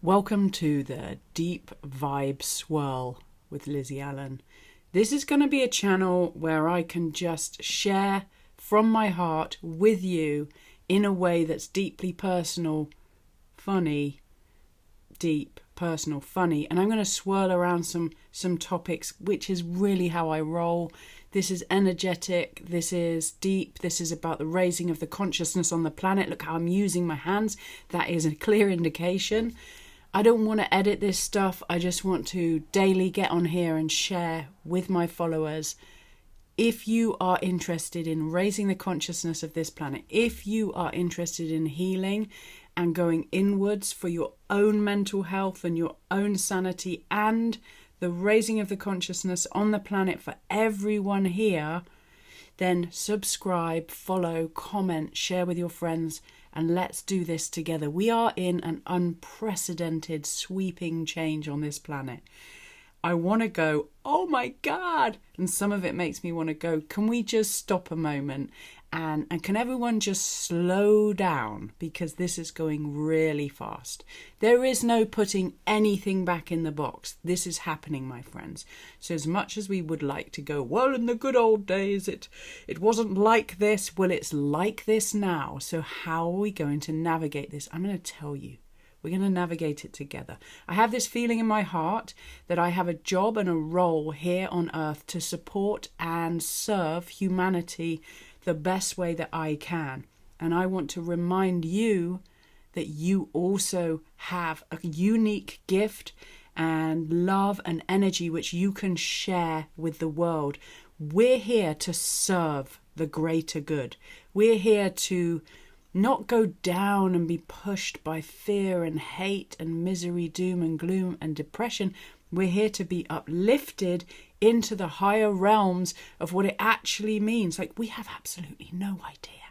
Welcome to the Deep Vibe Swirl with Lizzie Allen. This is going to be a channel where I can just share from my heart with you in a way that's deeply personal, funny, deep, personal, funny. And I'm going to swirl around some topics, which is really how I roll. This is energetic, this is deep, this is about the raising of the consciousness on the planet. Look how I'm using my hands. That is a clear indication. I don't want to edit this stuff. I just want to daily get on here and share with my followers. If you are interested in raising the consciousness of this planet, if you are interested in healing and going inwards for your own mental health and your own sanity and the raising of the consciousness on the planet for everyone here, then subscribe, follow, comment, share with your friends, and let's do this together. We are in an unprecedented sweeping change on this planet. I want to go, oh my God. And some of it makes me want to go, can we just stop a moment? And can everyone just slow down? Because this is going really fast. There is no putting anything back in the box. This is happening, my friends. So as much as we would like to go, well, in the good old days, it wasn't like this. Well, it's like this now. So how are we going to navigate this? I'm going to tell you. We're going to navigate it together. I have this feeling in my heart that I have a job and a role here on Earth to support and serve humanity the best way that I can. And I want to remind you that you also have a unique gift and love and energy which you can share with the world. We're here to serve the greater good. We're here to not go down and be pushed by fear and hate and misery, doom and gloom and depression. We're here to be uplifted into the higher realms of what it actually means. Like, we have absolutely no idea.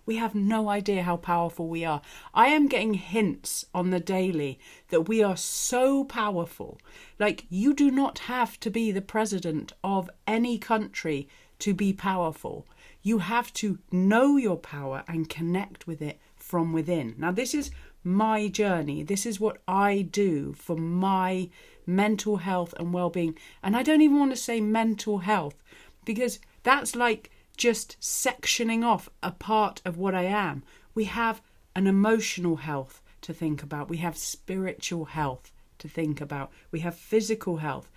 We have no idea how powerful we are. I am getting hints on the daily that we are so powerful. Like, you do not have to be the president of any country to be powerful. You have to know your power and connect with it from within. Now, this is my journey. This is what I do for my mental health and well-being. And I don't even want to say mental health, because that's like just sectioning off a part of what I am. We have an emotional health to think about. We have spiritual health to think about. We have physical health.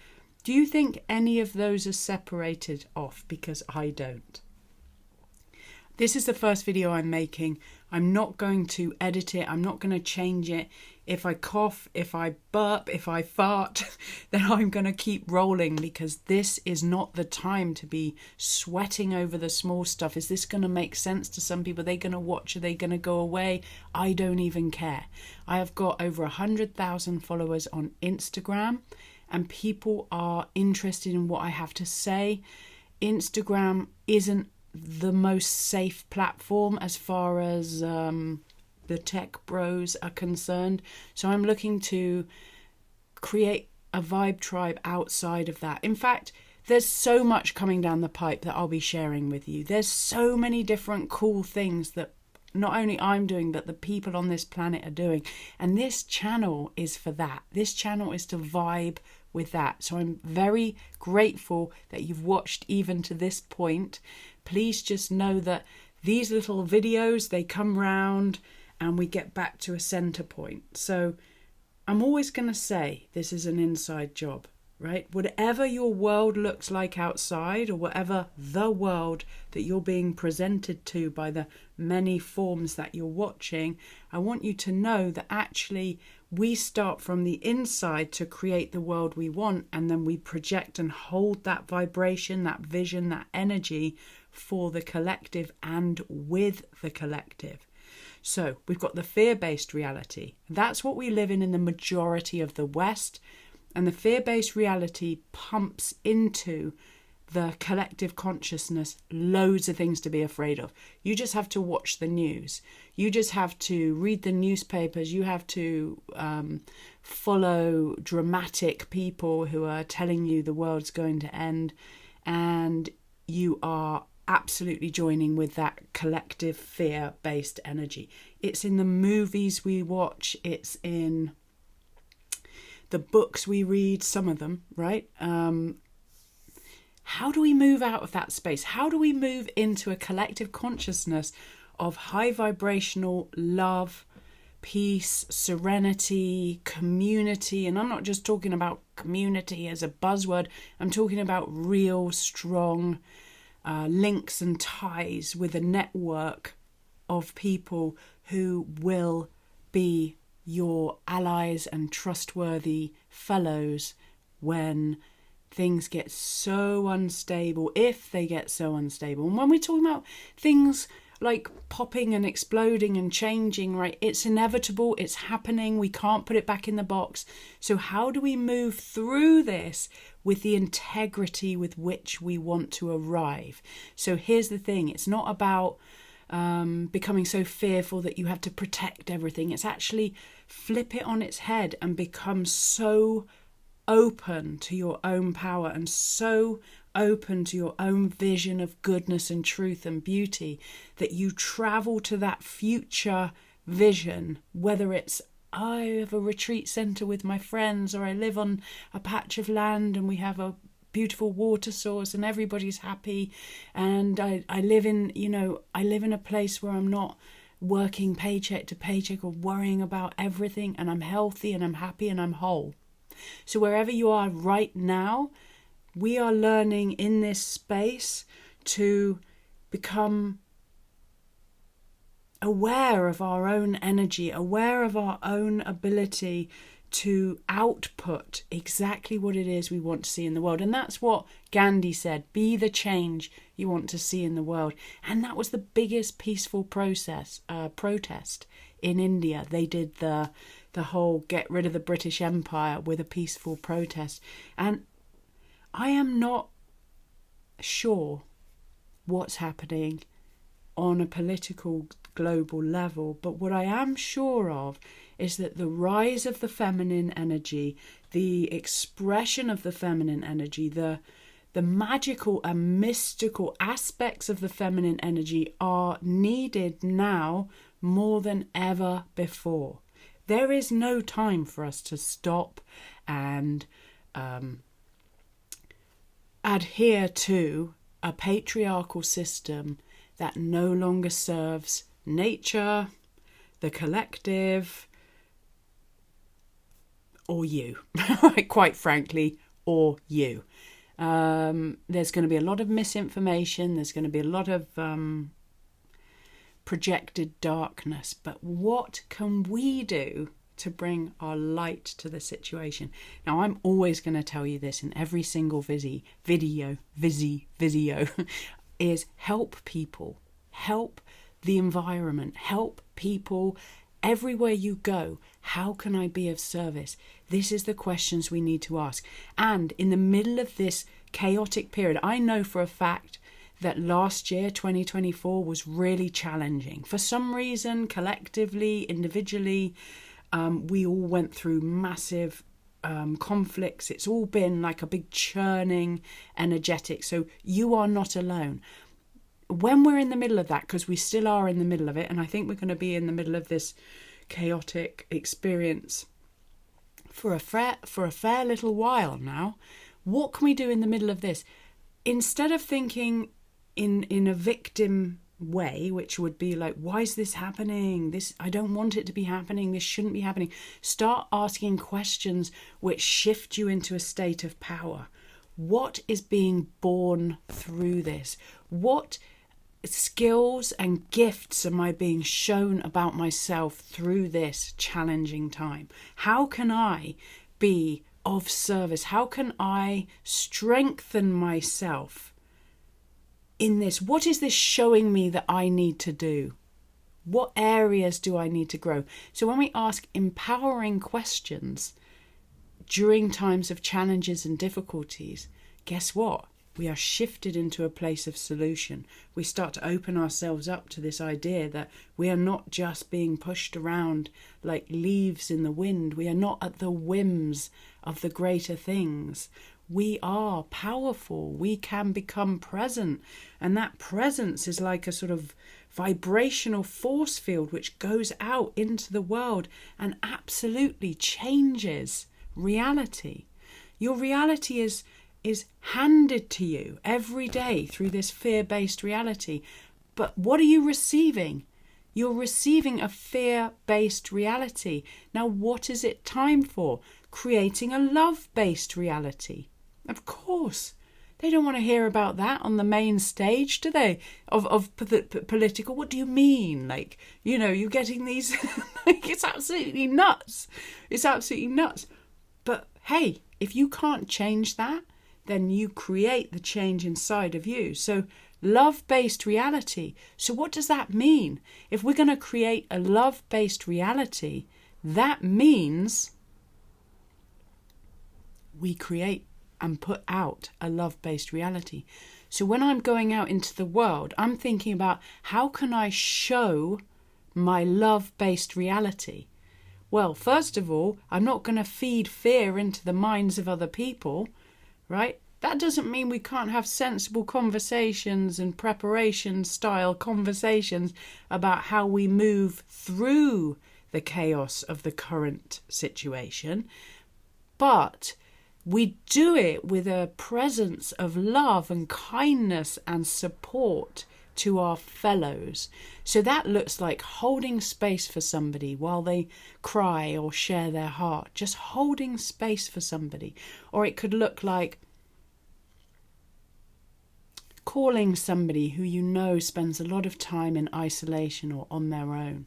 Do you think any of those are separated off? Because I don't. This is the first video I'm making. I'm not going to edit it. I'm not going to change it. If I cough, if I burp, if I fart, then I'm going to keep rolling, because this is not the time to be sweating over the small stuff. Is this going to make sense to some people? Are they going to watch? Are they going to go away? I don't even care. I have got over 100,000 followers on Instagram, and people are interested in what I have to say. Instagram isn't the most safe platform as far as the tech bros are concerned. So I'm looking to create a vibe tribe outside of that. In fact, there's so much coming down the pipe that I'll be sharing with you. There's so many different cool things that not only I'm doing, but the people on this planet are doing. And this channel is for that. This channel is to vibe with that. So I'm very grateful that you've watched even to this point. Please just know that these little videos, they come round and we get back to a center point. So I'm always going to say this is an inside job, right? Whatever your world looks like outside, or whatever the world that you're being presented to by the many forms that you're watching, I want you to know that actually we start from the inside to create the world we want, and then we project and hold that vibration, that vision, that energy for the collective and with the collective. So we've got the fear-based reality. That's what we live in the majority of the West. And the fear-based reality pumps into the collective consciousness loads of things to be afraid of. You just have to watch the news. You just have to read the newspapers. You have to follow dramatic people who are telling you the world's going to end. And you are absolutely joining with that collective fear-based energy. It's in the movies we watch. It's in the books we read, some of them, right? How do we move out of that space? How do we move into a collective consciousness of high vibrational love, peace, serenity, community? And I'm not just talking about community as a buzzword. I'm talking about real, strong links and ties with a network of people who will be your allies and trustworthy fellows when things get so unstable, if they get so unstable. And when we're talking about things like popping and exploding and changing, right, it's inevitable, it's happening, we can't put it back in the box. So how do we move through this with the integrity with which we want to arrive? So here's the thing, it's not about becoming so fearful that you have to protect everything. It's actually flip it on its head and become so open to your own power and so open to your own vision of goodness and truth and beauty that you travel to that future vision, whether it's I have a retreat centre with my friends, or I live on a patch of land and we have a beautiful water source and everybody's happy, and I live in, I live in a place where I'm not working paycheck to paycheck or worrying about everything, and I'm healthy and I'm happy and I'm whole. So wherever you are right now, we are learning in this space to become aware of our own energy, aware of our own ability to output exactly what it is we want to see in the world. And that's what Gandhi said, be the change you want to see in the world. And that was the biggest peaceful protest in India. They did the whole get rid of the British Empire with a peaceful protest. And I am not sure what's happening on a political global level, but what I am sure of is that the rise of the feminine energy, the expression of the feminine energy, the magical and mystical aspects of the feminine energy are needed now more than ever before. There is no time for us to stop and adhere to a patriarchal system that no longer serves nature, the collective, or you, quite frankly, or you. There's going to be a lot of misinformation. There's going to be a lot of projected darkness. But what can we do to bring our light to the situation? Now, I'm always going to tell you this in every single video, is help people, help the environment, help people everywhere you go. How can I be of service? This is the questions we need to ask. And in the middle of this chaotic period, I know for a fact that last year, 2024, was really challenging. For some reason, collectively, individually, we all went through massive conflicts. It's all been like a big churning energetic. So you are not alone. When we're in the middle of that, because we still are in the middle of it, and I think we're going to be in the middle of this chaotic experience for a fair little while now, what can we do in the middle of this? Instead of thinking in a victim way, which would be like, why is this happening? I don't want it to be happening. This shouldn't be happening. Start asking questions which shift you into a state of power. What is being born through this? What skills and gifts am I being shown about myself through this challenging time? How can I be of service? How can I strengthen myself in this? What is this showing me that I need to do? What areas do I need to grow? So when we ask empowering questions during times of challenges and difficulties, guess what? We are shifted into a place of solution. We start to open ourselves up to this idea that we are not just being pushed around like leaves in the wind. We are not at the whims of the greater things. We are powerful. We can become present. And that presence is like a sort of vibrational force field which goes out into the world and absolutely changes reality. Your reality is handed to you every day through this fear-based reality. But what are you receiving? You're receiving a fear-based reality. Now, what is it time for? Creating a love-based reality. Of course. They don't want to hear about that on the main stage, do they? Of political. What do you mean? Like, you know, you're getting these... like, it's absolutely nuts. It's absolutely nuts. But hey, if you can't change that, then you create the change inside of you. So love-based reality. So what does that mean? If we're going to create a love-based reality, that means we create and put out a love-based reality. So when I'm going out into the world, I'm thinking about how can I show my love-based reality? Well, first of all, I'm not going to feed fear into the minds of other people, right? That doesn't mean we can't have sensible conversations and preparation style conversations about how we move through the chaos of the current situation. But we do it with a presence of love and kindness and support to our fellows. So that looks like holding space for somebody while they cry or share their heart. Just holding space for somebody. Or it could look like calling somebody who you know spends a lot of time in isolation or on their own.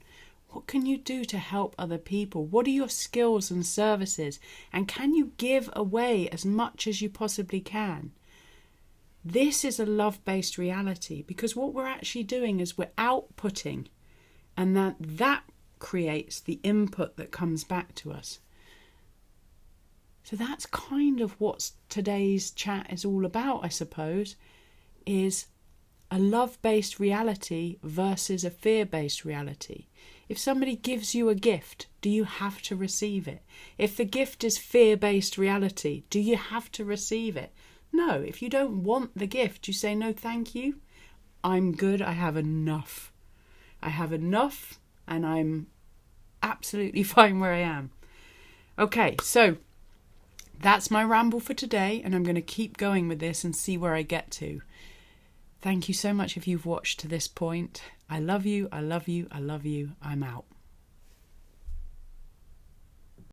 What can you do to help other people? What are your skills and services? And can you give away as much as you possibly can? This is a love-based reality, because what we're actually doing is we're outputting, and that creates the input that comes back to us. So that's kind of what today's chat is all about, I suppose, is a love-based reality versus a fear-based reality. If somebody gives you a gift, do you have to receive it? If the gift is fear-based reality, do you have to receive it? No, if you don't want the gift, you say, no, thank you. I'm good. I have enough. I have enough and I'm absolutely fine where I am. Okay, so that's my ramble for today, and I'm going to keep going with this and see where I get to. Thank you so much if you've watched to this point. I love you, I love you, I love you. I'm out.